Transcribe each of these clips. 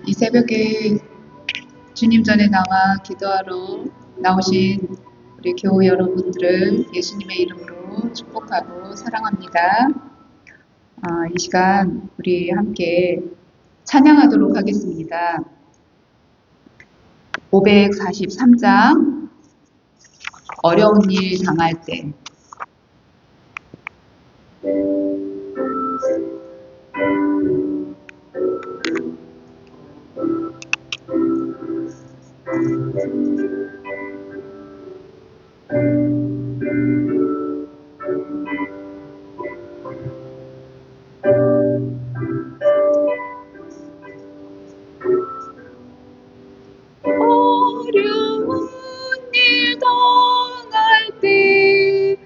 이 새벽에 주님 전에 나와 기도하러 나오신 우리 교우 여러분들을 예수님의 이름으로 축복하고 사랑합니다. 이 시간 우리 함께 찬양하도록 하겠습니다. 543장 어려운 일 당할 때. 어려운 일 당할 때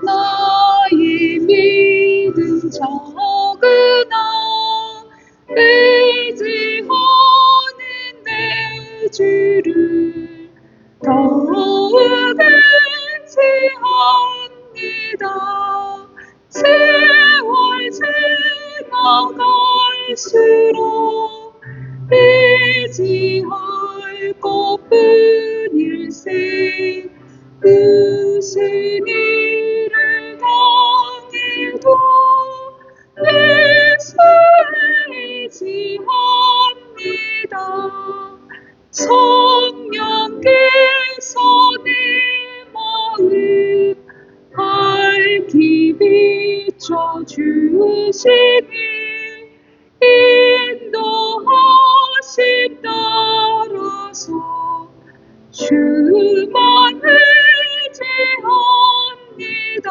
나의 믿음 적으나 의지하는 내 주를 더욱 의지합니다. 세월 지나갈수록 의지할 것뿐일세. 무슨 일을 당해도 예수 의지합니다. 성령께서 내 마음 밝히 비춰주시니 인도하심 따라서 주만 의지합니다.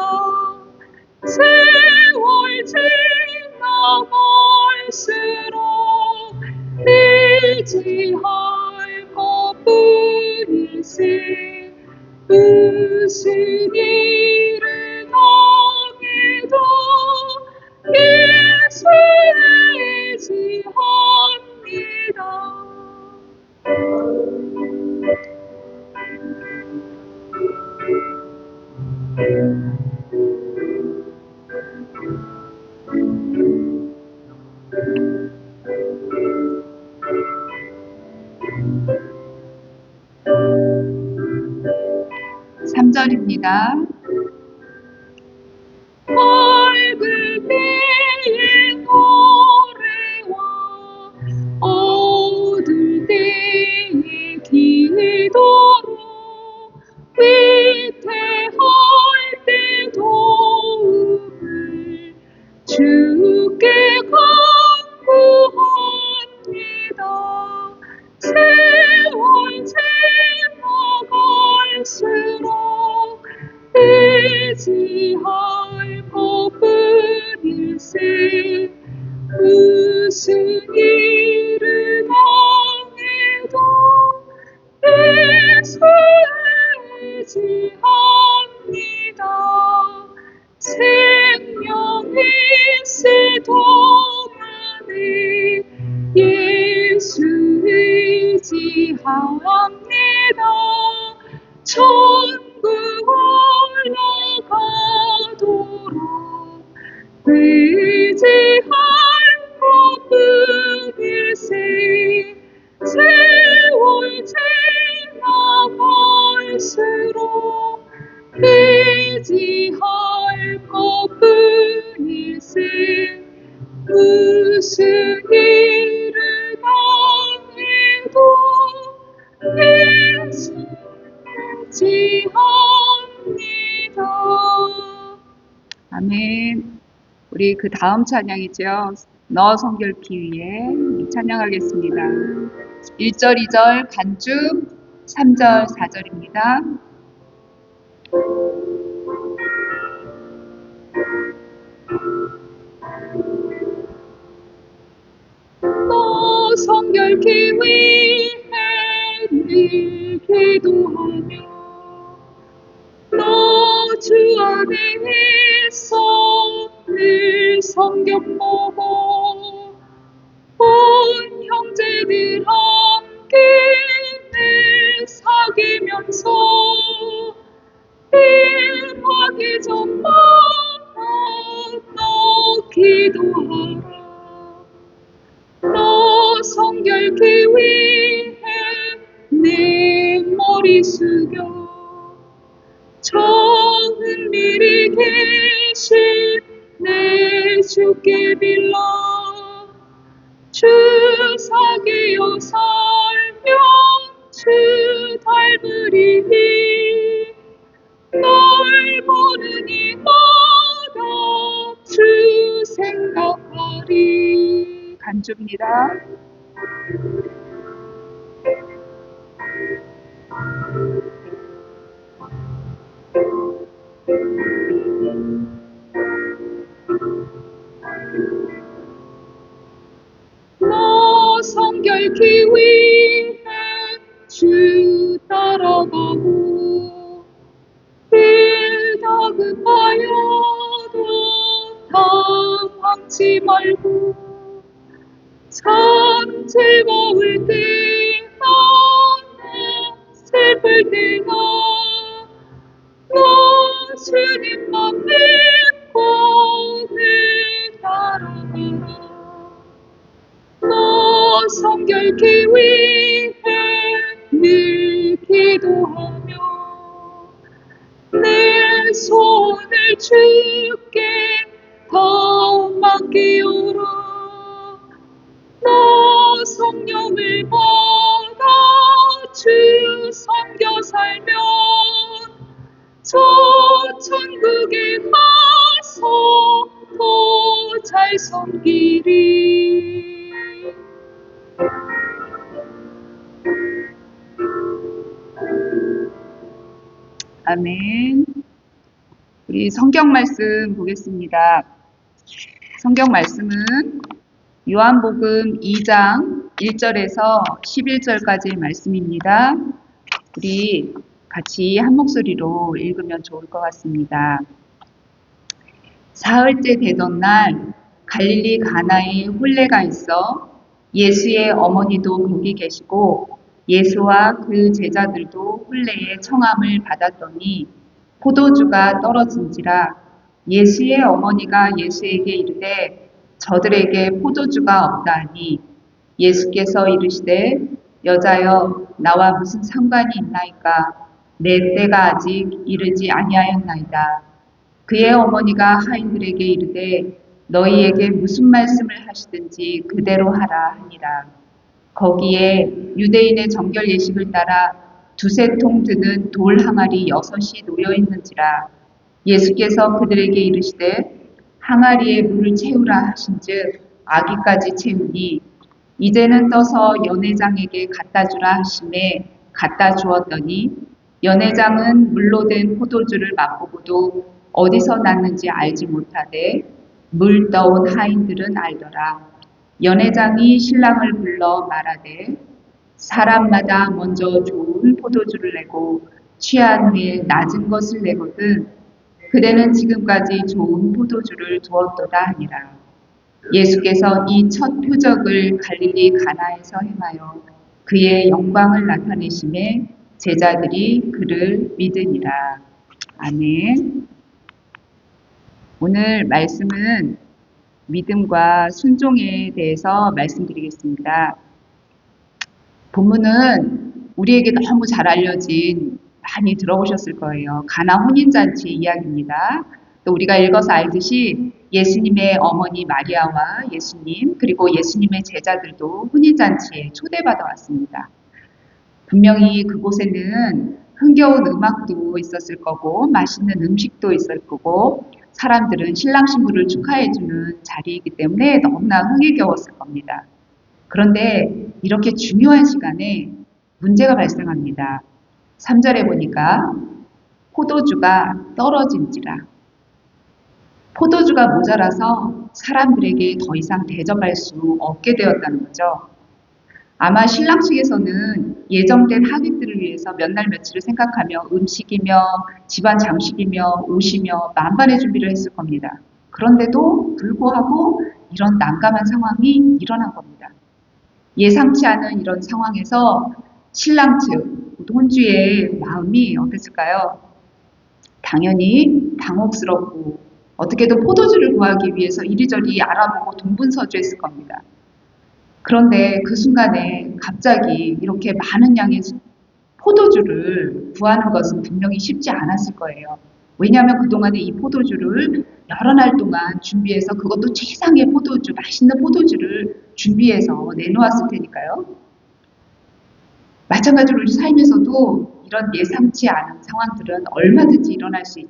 세월 지나갈수록 의지할 것뿐일세. 무슨 일을 당해도 예수 의지합니다. 3절입니다. 밝을 때의 노래와 어두울 때의 기도로 위태할 때 도움을 주께 간구합니다. 세월 지나갈수록 의지할 것뿐일세. 무슨 일을 당해도 예수 의지합니다. 생명 있을 동안에 예수 의지합니다. 천국 올라가도록 의지할 것뿐일세. 세월 지나갈수록 의지할 것뿐일세. 무슨 일을 당해도 예수 의지합니다. 아멘. 우리 그 다음 찬양이죠. 너 성결케 위해 찬양하겠습니다. 1절, 2절 간주, 3절, 4절입니다. 너 성결케 위해 늘 기도하며 너 주 안에 있어 늘 성경 보고 온 형제들 함께 늘 사귀면서 일하기 전마다 너 기도하라. 너 성결케 주께 빌라 주 사귀어 살면 주 닮으리니 널 보는 이마다 주 생각하리. 간주입니다. 너 성결케 위해 주 따라가고 일 다급하여도 당황치 말고 참 즐거울 때나 슬플 때나 너 주님만 믿고 늘 따라가라. 너 성결케 위해 늘 기도하며 내 손을 주께 더 맡기오라. 너 성령을 받아 주 섬겨 살면 저 천국에 가서 더 잘 섬기리. 아멘. 우리 성경 말씀 보겠습니다. 성경 말씀은 요한복음 2장 1절에서 11절까지의 말씀입니다. 우리 같이 한 목소리로 읽으면 좋을 것 같습니다. 사흘째 되던 날 갈릴리 가나에 혼례가 있어 예수의 어머니도 거기 계시고 예수와 그 제자들도 혼례의 청함을 받았더니 포도주가 떨어진지라. 예수의 어머니가 예수에게 이르되 저들에게 포도주가 없다 하니 예수께서 이르시되 여자여 나와 무슨 상관이 있나이까 내 때가 아직 이르지 아니하였나이다. 그의 어머니가 하인들에게 이르되 너희에게 무슨 말씀을 하시든지 그대로 하라 하니라. 거기에 유대인의 정결 예식을 따라 두세 통 드는 돌 항아리 6이 놓여 있는지라. 예수께서 그들에게 이르시되 항아리에 물을 채우라 하신즉 아기까지 채우니 이제는 떠서 연회장에게 갖다 주라 하심에 갖다 주었더니 연회장은 물로 된 포도주를 맛보고도 어디서 났는지 알지 못하되 물 떠온 하인들은 알더라. 연회장이 신랑을 불러 말하되 사람마다 먼저 좋은 포도주를 내고 취한 후에 낮은 것을 내거든 그대는 지금까지 좋은 포도주를 두었도다 하니라. 예수께서 이 첫 표적을 갈릴리 가나에서 행하여 그의 영광을 나타내심에 제자들이 그를 믿으니라. 아멘. 오늘 말씀은 믿음과 순종에 대해서 말씀드리겠습니다. 본문은 우리에게 너무 잘 알려진, 많이 들어보셨을 거예요. 가나 혼인잔치 이야기입니다. 또 우리가 읽어서 알듯이 예수님의 어머니 마리아와 예수님 그리고 예수님의 제자들도 혼인잔치에 초대받아 왔습니다. 분명히 그곳에는 흥겨운 음악도 있었을 거고 맛있는 음식도 있을 거고 사람들은 신랑 신부를 축하해주는 자리이기 때문에 너무나 흥에 겨웠을 겁니다. 그런데 이렇게 중요한 시간에 문제가 발생합니다. 3절에 보니까 포도주가 떨어진지라. 포도주가 모자라서 사람들에게 더 이상 대접할 수 없게 되었다는 거죠. 아마 신랑 측에서는 예정된 하객들을 위해서 몇 날 며칠을 생각하며 음식이며 집안 장식이며 옷이며 만반의 준비를 했을 겁니다. 그런데도 불구하고 이런 난감한 상황이 일어난 겁니다. 예상치 않은 이런 상황에서 신랑 측, 혼주의 마음이 어땠을까요? 당연히 당혹스럽고 어떻게든 포도주를 구하기 위해서 이리저리 알아보고 동분서주했을 겁니다. 그런데 그 순간에 갑자기 이렇게 많은 양의 포도주를 구하는 것은 분명히 쉽지 않았을 거예요. 왜냐하면 그동안에 이 포도주를 여러 날 동안 준비해서 그것도 최상의 포도주, 맛있는 포도주를 준비해서 내놓았을 테니까요. 마찬가지로 우리 삶에서도 이런 예상치 않은 상황들은 얼마든지 일어날 수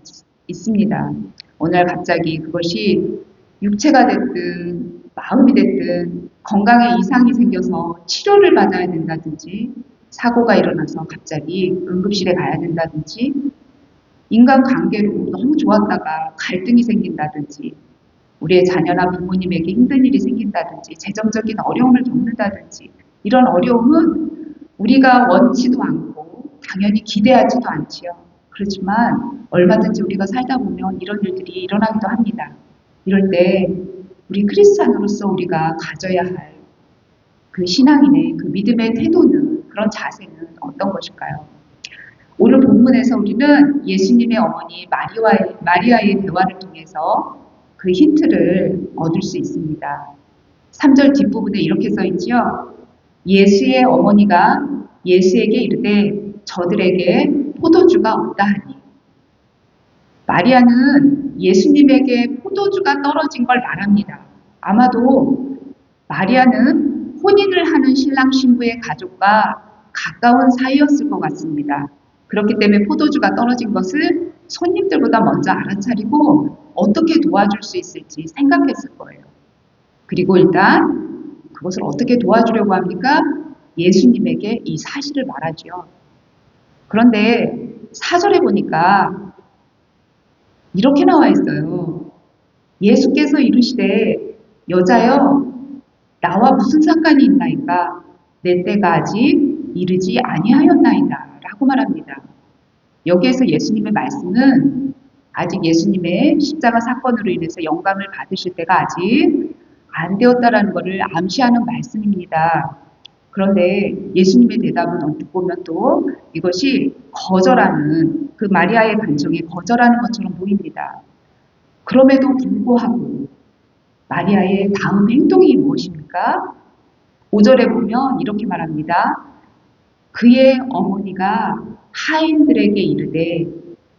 있습니다. 어느 날 갑자기 그것이 육체가 됐든 마음이 됐든 건강에 이상이 생겨서 치료를 받아야 된다든지 사고가 일어나서 갑자기 응급실에 가야 된다든지 인간관계로 너무 좋았다가 갈등이 생긴다든지 우리의 자녀나 부모님에게 힘든 일이 생긴다든지 재정적인 어려움을 겪는다든지 이런 어려움은 우리가 원치도 않고 당연히 기대하지도 않지요. 그렇지만 얼마든지 우리가 살다 보면 이런 일들이 일어나기도 합니다. 이럴 때 우리 크리스찬으로서 우리가 가져야 할 그 신앙인의 그 믿음의 태도는 그런 자세는 어떤 것일까요? 오늘 본문에서 우리는 예수님의 어머니 마리아의 대화를 통해서 그 힌트를 얻을 수 있습니다. 3절 뒷부분에 이렇게 써 있지요. 예수의 어머니가 예수에게 이르되 저들에게 포도주가 없다 하니. 마리아는 예수님에게 포도주가 떨어진 걸 말합니다. 아마도 마리아는 혼인을 하는 신랑 신부의 가족과 가까운 사이였을 것 같습니다. 그렇기 때문에 포도주가 떨어진 것을 손님들보다 먼저 알아차리고 어떻게 도와줄 수 있을지 생각했을 거예요. 그리고 일단 그것을 어떻게 도와주려고 합니까? 예수님에게 이 사실을 말하죠. 그런데 4절에 보니까 이렇게 나와 있어요. 예수께서 이르시되 여자여 나와 무슨 상관이 있나이까 내 때가 아직 이르지 아니하였나이다 라고 말합니다. 여기에서 예수님의 말씀은 아직 예수님의 십자가 사건으로 인해서 영감을 받으실 때가 아직 안 되었다라는 것을 암시하는 말씀입니다. 그런데 예수님의 대답은 어떻게 보면 또 이것이 거절하는 그 마리아의 간청에 거절하는 것처럼 보입니다. 그럼에도 불구하고 마리아의 다음 행동이 무엇입니까? 5절에 보면 이렇게 말합니다. 그의 어머니가 하인들에게 이르되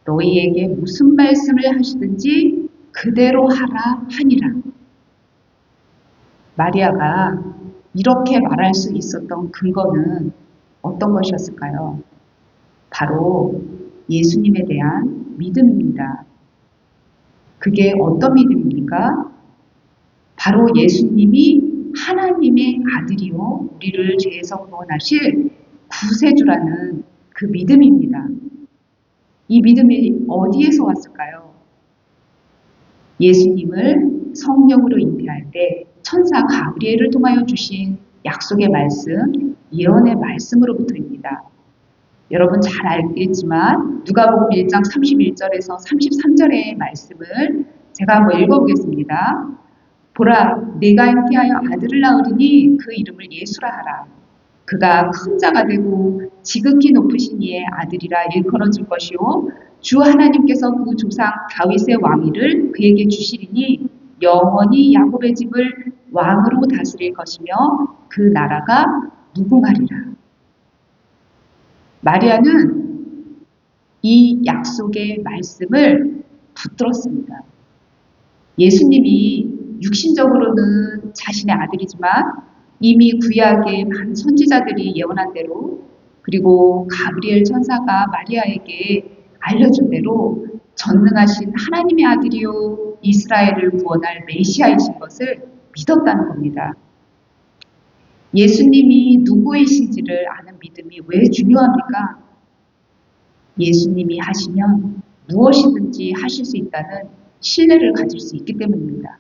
너희에게 무슨 말씀을 하시든지 그대로 하라 하니라. 마리아가 이렇게 말할 수 있었던 근거는 어떤 것이었을까요? 바로 예수님에 대한 믿음입니다. 그게 어떤 믿음입니까? 바로 예수님이 하나님의 아들이요 우리를 죄에서 구원하실 구세주라는 그 믿음입니다. 이 믿음이 어디에서 왔을까요? 예수님을 성령으로 잉태할 때 천사 가브리엘을 통하여 주신 약속의 말씀, 예언의 말씀으로부터입니다. 여러분 잘 알겠지만 누가복음 1장 31절에서 33절의 말씀을 제가 한번 읽어보겠습니다. 보라, 내가 잉태하여 아들을 낳으리니 그 이름을 예수라 하라. 그가 큰 자가 되고 지극히 높으신 이의 아들이라 일컬어질 것이요 주 하나님께서 그 조상 다윗의 왕위를 그에게 주시리니 영원히 야곱의 집을 왕으로 다스릴 것이며 그 나라가 무궁하리라. 마리아는 이 약속의 말씀을 붙들었습니다. 예수님이 육신적으로는 자신의 아들이지만 이미 구약의 많은 선지자들이 예언한 대로 그리고 가브리엘 천사가 마리아에게 알려준 대로 전능하신 하나님의 아들이요 이스라엘을 구원할 메시아이신 것을 믿었다는 겁니다. 예수님이 누구이신지를 아는 믿음이 왜 중요합니까? 예수님이 하시면 무엇이든지 하실 수 있다는 신뢰를 가질 수 있기 때문입니다.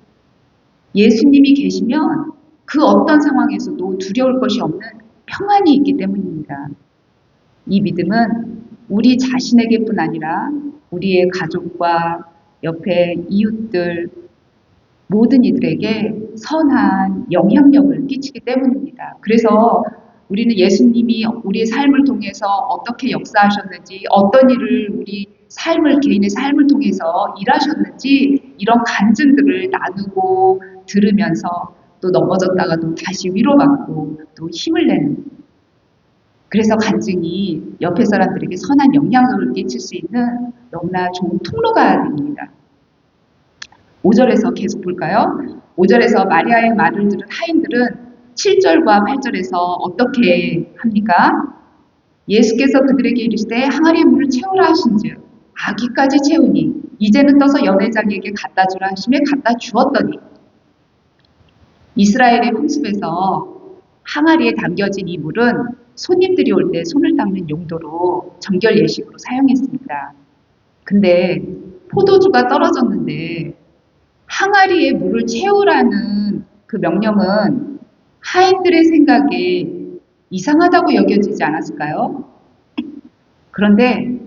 예수님이 계시면 그 어떤 상황에서도 두려울 것이 없는 평안이 있기 때문입니다. 이 믿음은 우리 자신에게뿐 아니라 우리의 가족과 옆에 이웃들 모든 이들에게 선한 영향력을 끼치기 때문입니다. 그래서 우리는 예수님이 우리의 삶을 통해서 어떻게 역사하셨는지 어떤 일을 우리 개인의 삶을 통해서 일하셨는지 이런 간증들을 나누고 들으면서 또 넘어졌다가도 다시 위로받고 또 힘을 내는 그래서 간증이 옆에 사람들에게 선한 영향력을 끼칠 수 있는 너무나 좋은 통로가 됩니다. 5절에서 계속 볼까요? 5절에서 마리아의 말을 들은 하인들은 7절과 8절에서 어떻게 합니까? 예수께서 그들에게 이르시되 항아리에 물을 채우라 하신즉 아기까지 채우니 이제는 떠서 연회장에게 갖다 주라 하심에 갖다 주었더니 이스라엘의 풍습에서 항아리에 담겨진 이 물은 손님들이 올 때 손을 닦는 용도로 정결 예식으로 사용했습니다. 근데 포도주가 떨어졌는데 항아리에 물을 채우라는 그 명령은 하인들의 생각에 이상하다고 여겨지지 않았을까요? 그런데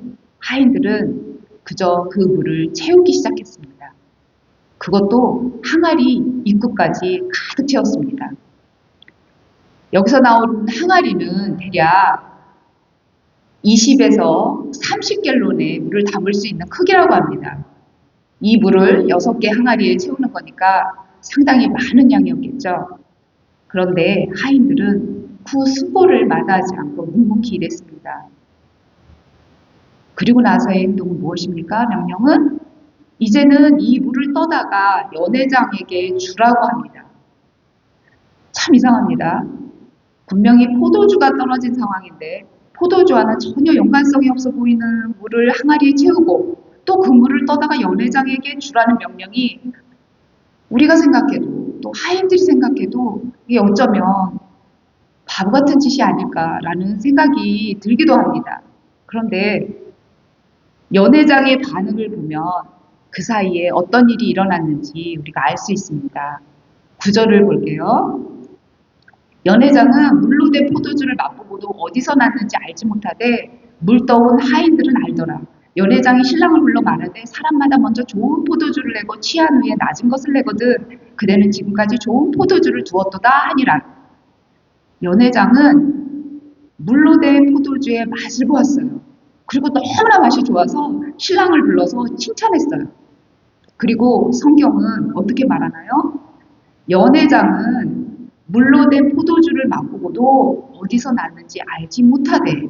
하인들은 그저 그 물을 채우기 시작했습니다. 그것도 항아리 입구까지 가득 채웠습니다. 여기서 나온 항아리는 대략 20에서 30갤론의 물을 담을 수 있는 크기라고 합니다. 이 물을 6개 항아리에 채우는 거니까 상당히 많은 양이었겠죠. 그런데 하인들은 그 수고를 마다하지 않고 묵묵히 일했습니다. 그리고 나서의 행동은 무엇입니까? 명령은 이제는 이 물을 떠다가 연회장에게 주라고 합니다. 참 이상합니다. 분명히 포도주가 떨어진 상황인데 포도주와는 전혀 연관성이 없어 보이는 물을 항아리에 채우고 또 그 물을 떠다가 연회장에게 주라는 명령이 우리가 생각해도 또 하인들이 생각해도 이게 어쩌면 바보 같은 짓이 아닐까라는 생각이 들기도 합니다. 그런데 연회장의 반응을 보면 그 사이에 어떤 일이 일어났는지 우리가 알 수 있습니다. 9절을 볼게요. 연회장은 물로 된 포도주를 맛보고도 어디서 났는지 알지 못하되 물떠온 하인들은 알더라. 연회장이 신랑을 불러 말하되 사람마다 먼저 좋은 포도주를 내고 취한 후에 낮은 것을 내거든 그대는 지금까지 좋은 포도주를 두었도다 하니라. 연회장은 물로 된 포도주의 맛을 보았어요. 그리고 너무나 맛이 좋아서 신랑을 불러서 칭찬했어요. 그리고 성경은 어떻게 말하나요? 연회장은 물로 된 포도주를 맛보고도 어디서 났는지 알지 못하되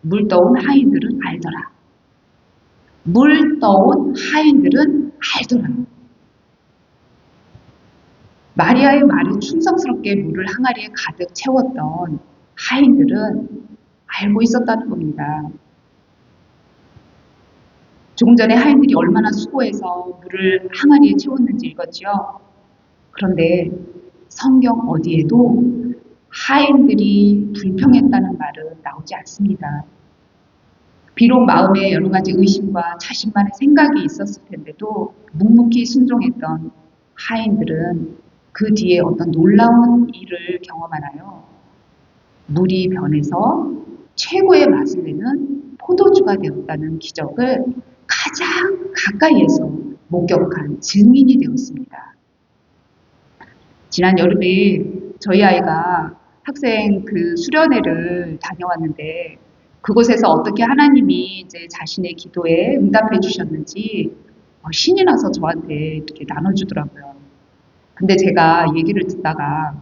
물떠온 하인들은 알더라. 물떠온 하인들은 알더라. 마리아의 말에 충성스럽게 물을 항아리에 가득 채웠던 하인들은 알고 있었다는 겁니다. 조금 전에 하인들이 얼마나 수고해서 물을 항아리에 채웠는지 읽었죠. 그런데 성경 어디에도 하인들이 불평했다는 말은 나오지 않습니다. 비록 마음에 여러 가지 의심과 자신만의 생각이 있었을 텐데도 묵묵히 순종했던 하인들은 그 뒤에 어떤 놀라운 일을 경험하나요? 물이 변해서 최고의 맛을 내는 포도주가 되었다는 기적을 가장 가까이에서 목격한 증인이 되었습니다. 지난 여름에 저희 아이가 학생 그 수련회를 다녀왔는데 그곳에서 어떻게 하나님이 이제 자신의 기도에 응답해 주셨는지 신이 나서 저한테 이렇게 나눠주더라고요. 근데 제가 얘기를 듣다가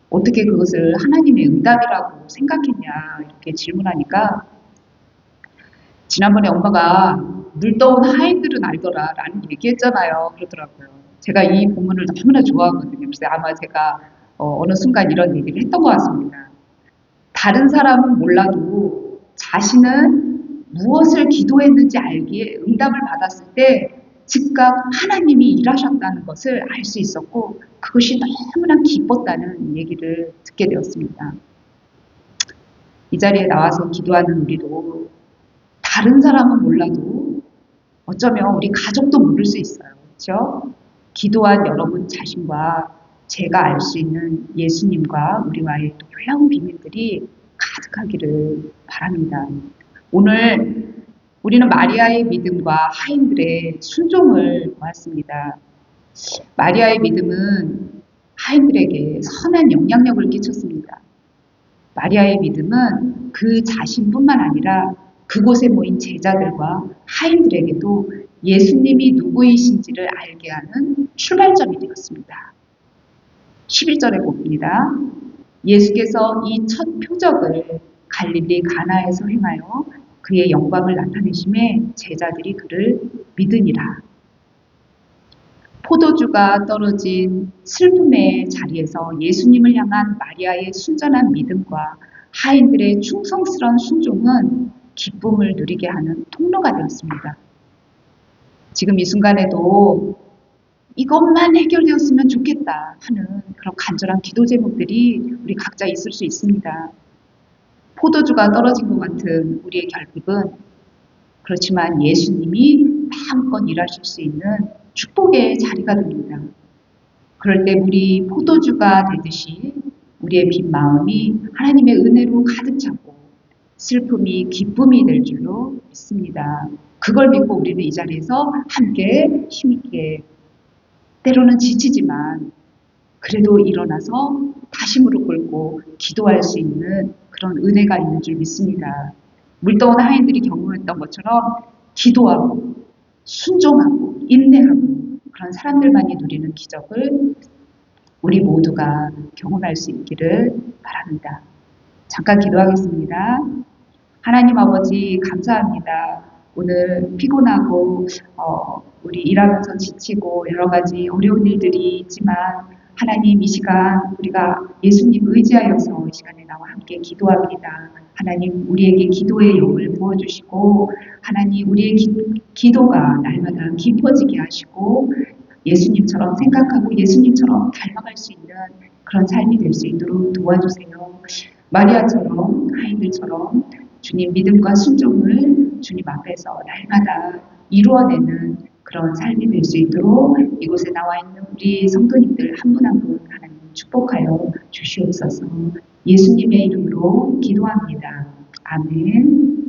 어떻게 그것을 하나님의 응답이라고 생각했냐 이렇게 질문하니까 지난번에 엄마가 물떠온 하인들은 알더라 라는 얘기했잖아요. 그러더라고요. 제가 이 본문을 너무나 좋아하거든요. 그래서 아마 제가 어느 순간 이런 얘기를 했던 것 같습니다. 다른 사람은 몰라도 자신은 무엇을 기도했는지 알기에 응답을 받았을 때 즉각 하나님이 일하셨다는 것을 알 수 있었고 그것이 너무나 기뻤다는 얘기를 듣게 되었습니다. 이 자리에 나와서 기도하는 우리도 다른 사람은 몰라도 어쩌면 우리 가족도 모를 수 있어요. 그렇죠? 기도한 여러분 자신과 제가 알 수 있는 예수님과 우리와의 놀라운 비밀들이 가득하기를 바랍니다. 오늘 우리는 마리아의 믿음과 하인들의 순종을 보았습니다. 마리아의 믿음은 하인들에게 선한 영향력을 끼쳤습니다. 마리아의 믿음은 그 자신뿐만 아니라 그곳에 모인 제자들과 하인들에게도 예수님이 누구이신지를 알게 하는 출발점이 되었습니다. 11절에 봅니다. 예수께서 이 첫 표적을 갈릴리 가나에서 행하여 그의 영광을 나타내심에 제자들이 그를 믿으니라. 포도주가 떨어진 슬픔의 자리에서 예수님을 향한 마리아의 순전한 믿음과 하인들의 충성스러운 순종은 기쁨을 누리게 하는 통로가 되었습니다. 지금 이 순간에도 이것만 해결되었으면 좋겠다 하는 그런 간절한 기도 제목들이 우리 각자 있을 수 있습니다. 포도주가 떨어진 것 같은 우리의 결핍은 그렇지만 예수님이 마음껏 일하실 수 있는 축복의 자리가 됩니다. 그럴 때 우리 포도주가 되듯이 우리의 빈 마음이 하나님의 은혜로 가득 차고 슬픔이 기쁨이 될 줄로 믿습니다. 그걸 믿고 우리는 이 자리에서 함께 힘있게 때로는 지치지만 그래도 일어나서 다시 무릎 꿇고 기도할 수 있는 그런 은혜가 있는 줄 믿습니다. 물떠온 하인들이 경험했던 것처럼 기도하고 순종하고 인내하고 그런 사람들만이 누리는 기적을 우리 모두가 경험할 수 있기를 바랍니다. 잠깐 기도하겠습니다. 하나님 아버지 감사합니다. 오늘 피곤하고 우리 일하면서 지치고 여러 가지 어려운 일들이 있지만 하나님 이 시간 우리가 예수님 의지하여서 이 시간에 나와 함께 기도합니다. 하나님 우리에게 기도의 영을 부어주시고 하나님 우리의 기도가 날마다 깊어지게 하시고 예수님처럼 생각하고 예수님처럼 닮아갈 수 있는 그런 삶이 될 수 있도록 도와주세요. 마리아처럼 하인들처럼 주님 믿음과 순종을 주님 앞에서 날마다 이루어내는 그런 삶이 될 수 있도록 이곳에 나와 있는 우리 성도님들 한 분 한 분 하나님 축복하여 주시옵소서. 예수님의 이름으로 기도합니다. 아멘.